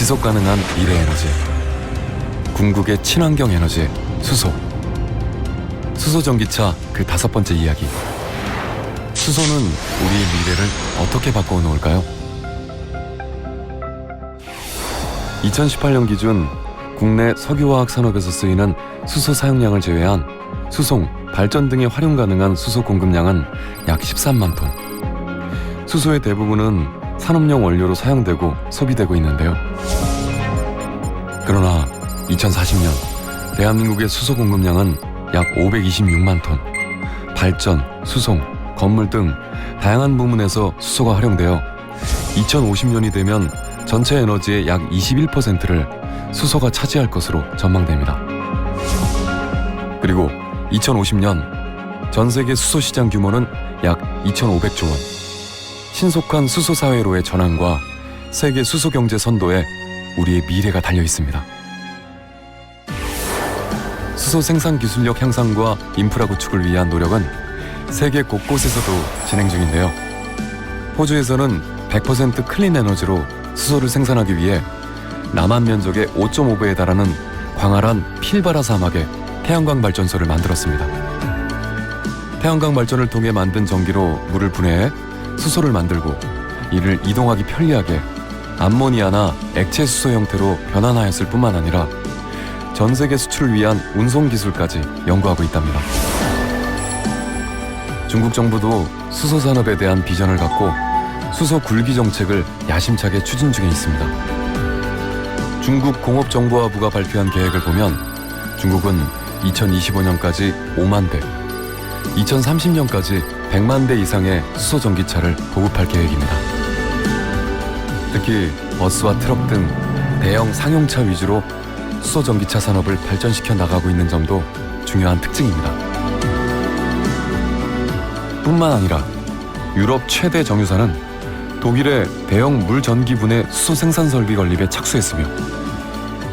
지속 가능한 미래 에너지, 궁극의 친환경 에너지, 수소. 수소 전기차 그 5번째 이야기. 수소는 우리의 미래를 어떻게 바꿔 놓을까요? 2018년 기준 국내 석유화학 산업에서 쓰이는 수소 사용량을 제외한 수송, 발전 등에 활용 가능한 수소 공급량은 약 13만 톤. 수소의 대부분은 산업용 원료로 사용되고 소비되고 있는데요. 그러나 2040년 대한민국의 수소 공급량은 약 526만 톤. 발전, 수송, 건물 등 다양한 부문에서 수소가 활용되어 2050년이 되면 전체 에너지의 약 21%를 수소가 차지할 것으로 전망됩니다. 그리고 2050년 전 세계 수소 시장 규모는 약 2,500조 원. 신속한 수소 사회로의 전환과 세계 수소 경제 선도에 우리의 미래가 달려 있습니다. 수소 생산 기술력 향상과 인프라 구축을 위한 노력은 세계 곳곳에서도 진행 중인데요. 호주에서는 100% 클린 에너지로 수소를 생산하기 위해 남한 면적의 5.5배에 달하는 광활한 필바라 사막에 태양광 발전소를 만들었습니다. 태양광 발전을 통해 만든 전기로 물을 분해해 수소를 만들고 이를 이동하기 편리하게 암모니아나 액체 수소 형태로 변환하였을 뿐만 아니라 전 세계 수출을 위한 운송 기술까지 연구하고 있답니다. 중국 정부도 수소 산업에 대한 비전을 갖고 수소 굴기 정책을 야심차게 추진 중에 있습니다. 중국 공업정보화부가 발표한 계획을 보면 중국은 2025년까지 5만 대, 2030년까지 100만 대 이상의 수소 전기차를 보급할 계획입니다. 특히 버스와 트럭 등 대형 상용차 위주로 수소 전기차 산업을 발전시켜 나가고 있는 점도 중요한 특징입니다. 뿐만 아니라 유럽 최대 정유사는 독일의 대형 물전기분해 수소 생산 설비 건립에 착수했으며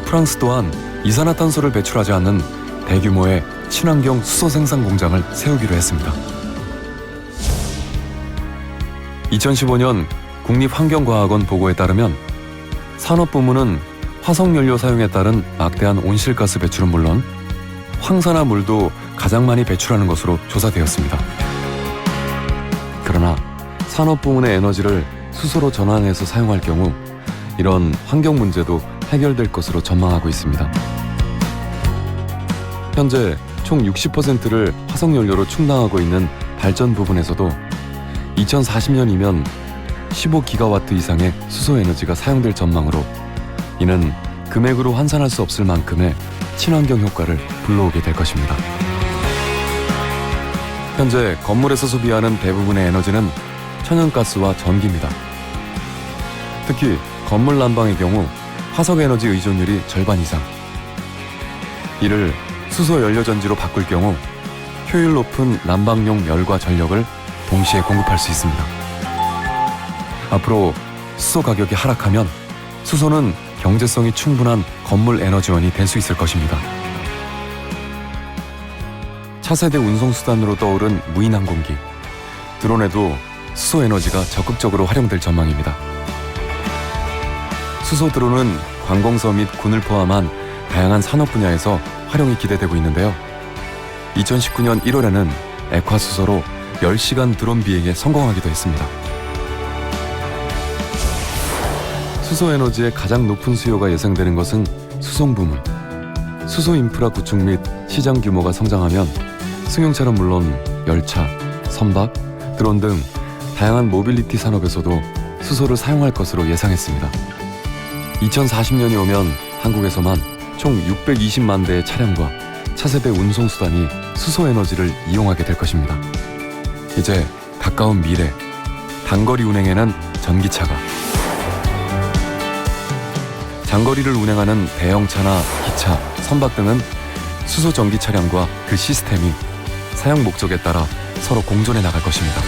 프랑스 또한 이산화탄소를 배출하지 않는 대규모의 친환경 수소 생산 공장을 세우기로 했습니다. 2015년 국립환경과학원 보고에 따르면 산업부문은 화석연료 사용에 따른 막대한 온실가스 배출은 물론 황산화 물도 가장 많이 배출하는 것으로 조사되었습니다. 그러나 산업부문의 에너지를 수소로 전환해서 사용할 경우 이런 환경 문제도 해결될 것으로 전망하고 있습니다. 현재 총 60%를 화석연료로 충당하고 있는 발전 부분에서도 2040년이면 15기가와트 이상의 수소 에너지가 사용될 전망으로 이는 금액으로 환산할 수 없을 만큼의 친환경 효과를 불러오게 될 것입니다. 현재 건물에서 소비하는 대부분의 에너지는 천연가스와 전기입니다. 특히 건물 난방의 경우 화석에너지 의존율이 절반 이상. 이를 수소 연료전지로 바꿀 경우 효율 높은 난방용 열과 전력을 동시에 공급할 수 있습니다. 앞으로 수소 가격이 하락하면 수소는 경제성이 충분한 건물 에너지원이 될 수 있을 것입니다. 차세대 운송수단으로 떠오른 무인항공기, 드론에도 수소 에너지가 적극적으로 활용될 전망입니다. 수소 드론은 관공서 및 군을 포함한 다양한 산업 분야에서 활용이 기대되고 있는데요. 2019년 1월에는 액화수소로 10시간 드론 비행에 성공하기도 했습니다. 수소 에너지의 가장 높은 수요가 예상되는 것은 수송 부문. 수소 인프라 구축 및 시장 규모가 성장하면 승용차는 물론 열차, 선박, 드론 등 다양한 모빌리티 산업에서도 수소를 사용할 것으로 예상했습니다. 2040년이 오면 한국에서만 총 620만 대의 차량과 차세대 운송수단이 수소 에너지를 이용하게 될 것입니다. 이제 가까운 미래, 단거리 운행에는 전기차가, 장거리를 운행하는 대형차나 기차, 선박 등은 수소 전기 차량과 그 시스템이 사용 목적에 따라 서로 공존해 나갈 것입니다.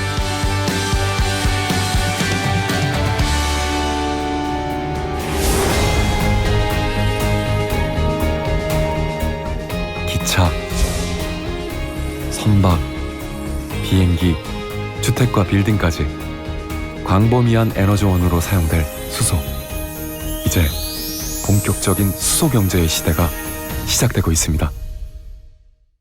기차, 선박, 비행기, 주택과 빌딩까지 광범위한 에너지원으로 사용될 수소. 이제 본격적인 수소 경제의 시대가 시작되고 있습니다.